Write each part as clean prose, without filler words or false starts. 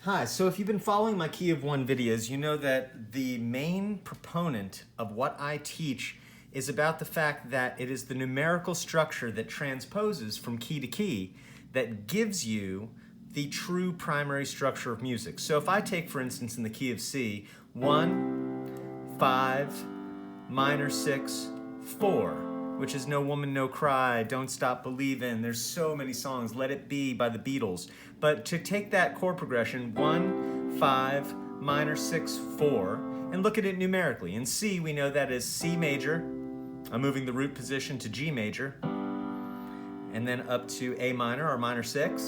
Hi, so if you've been following my Key of One videos, you know that the main proponent of what I teach is about the fact that it is the numerical structure that transposes from key to key that gives you the true primary structure of music. So if I take, for instance, in the key of C, 1, 5, minor 6, 4, which is No Woman, No Cry, Don't Stop Believin'. There's so many songs, Let It Be by the Beatles. But to take that chord progression, 1, 5, minor 6, 4, and look at it numerically. In C, we know that is C major. I'm moving the root position to G major, and then up to A minor, or minor 6,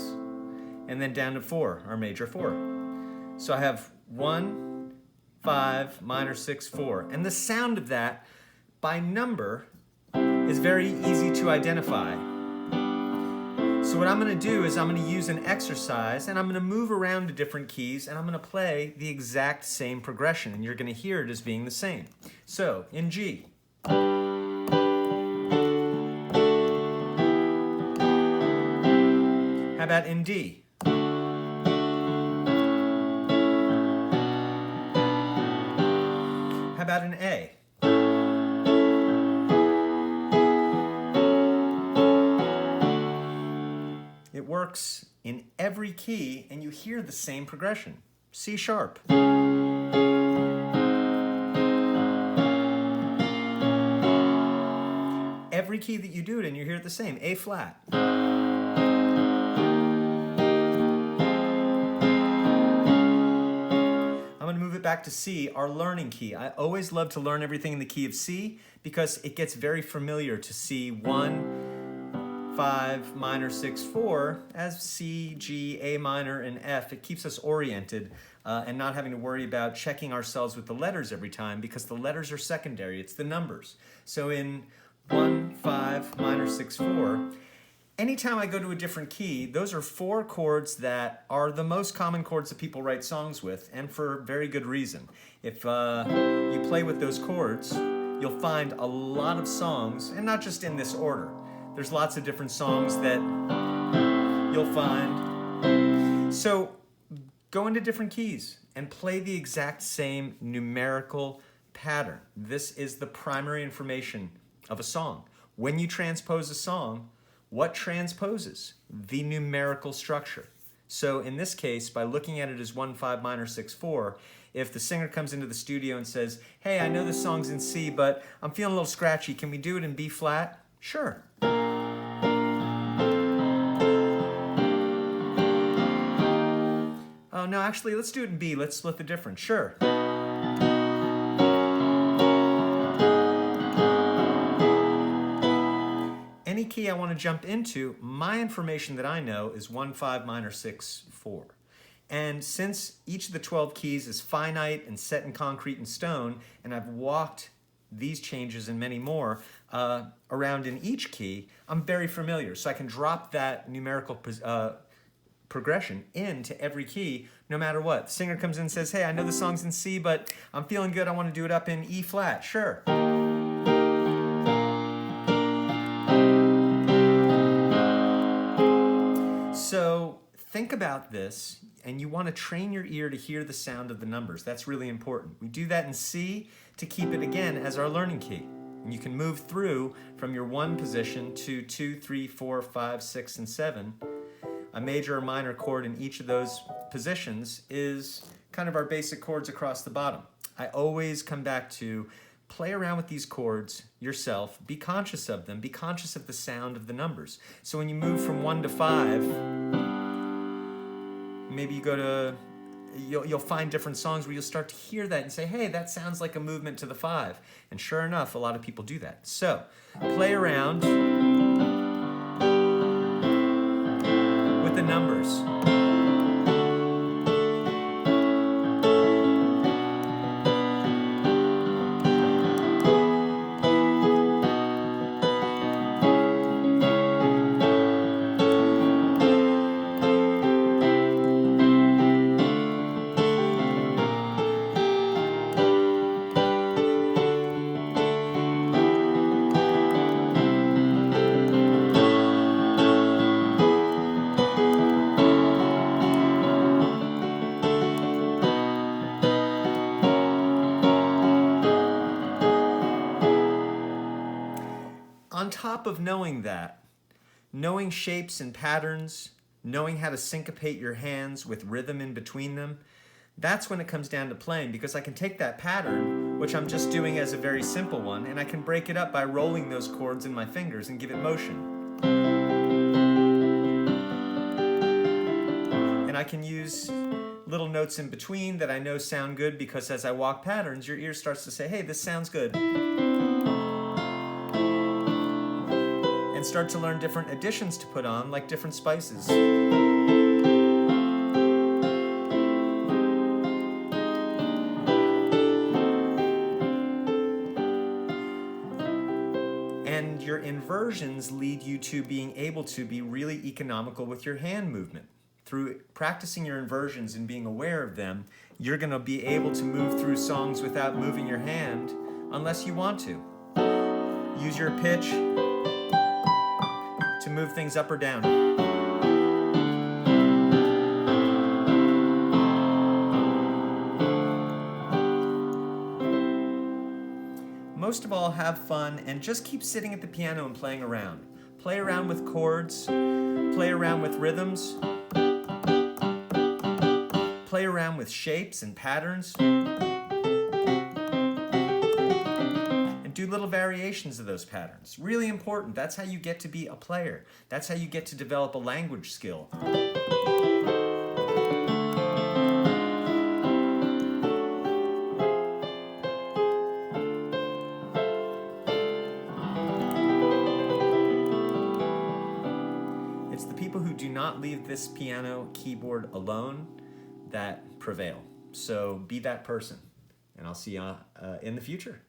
and then down to 4, our major 4. So I have 1, 5, minor 6, 4. And the sound of that, by number, is very easy to identify. So what I'm going to do is I'm going to use an exercise and I'm going to move around to different keys and I'm going to play the exact same progression and you're going to hear it as being the same. So in G. How about in D? How about in A? It works in every key and you hear the same progression. C sharp. Every key that you do it in, you hear it the same. A flat. I'm going to move it back to C, our learning key. I always love to learn everything in the key of C because it gets very familiar to C 1, 5, minor 6, 4 as C, G, A minor, and F. It keeps us oriented and not having to worry about checking ourselves with the letters every time because the letters are secondary. It's the numbers. So in 1, 5, minor 6, 4, anytime I go to a different key, those are 4 chords that are the most common chords that people write songs with, and for very good reason. If you play with those chords, you'll find a lot of songs, and not just in this order. There's lots of different songs that you'll find. So go into different keys and play the exact same numerical pattern. This is the primary information of a song. When you transpose a song, what transposes? The numerical structure. So in this case, by looking at it as 1, 5, minor 6, 4, if the singer comes into the studio and says, hey, I know this song's in C, but I'm feeling a little scratchy. Can we do it in B flat? Sure. Oh, no, actually, let's do it in B. Let's split the difference. Sure. Any key I want to jump into, my information that I know is 1, 5, minor 6, 4. And since each of the 12 keys is finite and set in concrete and stone, and I've walked these changes and many more around in each key, I'm very familiar. So I can drop that numerical progression into every key no matter what. The singer comes in and says, hey, I know the song's in C, but I'm feeling good. I want to do it up in E flat. Sure. So think about this, and you want to train your ear to hear the sound of the numbers. That's really important. We do that in C to keep it, again, as our learning key. And you can move through from your 1 position to 2, 3, 4, 5, 6, and 7. A major or minor chord in each of those positions is kind of our basic chords across the bottom. I always come back to play around with these chords yourself. Be conscious of them. Be conscious of the sound of the numbers. So when you move from 1 to 5, maybe you go to, you'll find different songs where you'll start to hear that and say, hey, that sounds like a movement to the 5. And sure enough, a lot of people do that. So play around with the numbers. top of knowing that, knowing shapes and patterns, knowing how to syncopate your hands with rhythm in between them, that's when it comes down to playing, because I can take that pattern, which I'm just doing as a very simple one, and I can break it up by rolling those chords in my fingers and give it motion. And I can use little notes in between that I know sound good, because as I walk patterns, your ear starts to say, hey, this sounds good. And start to learn different additions to put on, like different spices. And your inversions lead you to being able to be really economical with your hand movement. Through practicing your inversions and being aware of them, you're going to be able to move through songs without moving your hand unless you want to. Use your pitch to move things up or down. Most of all, have fun and just keep sitting at the piano and playing around. Play around with chords, play around with rhythms, play around with shapes and patterns, and do little variations of those patterns. Really important. That's how you get to be a player. That's how you get to develop a language skill. It's the people who do not leave this piano keyboard alone that prevail. So be that person, and I'll see you in the future.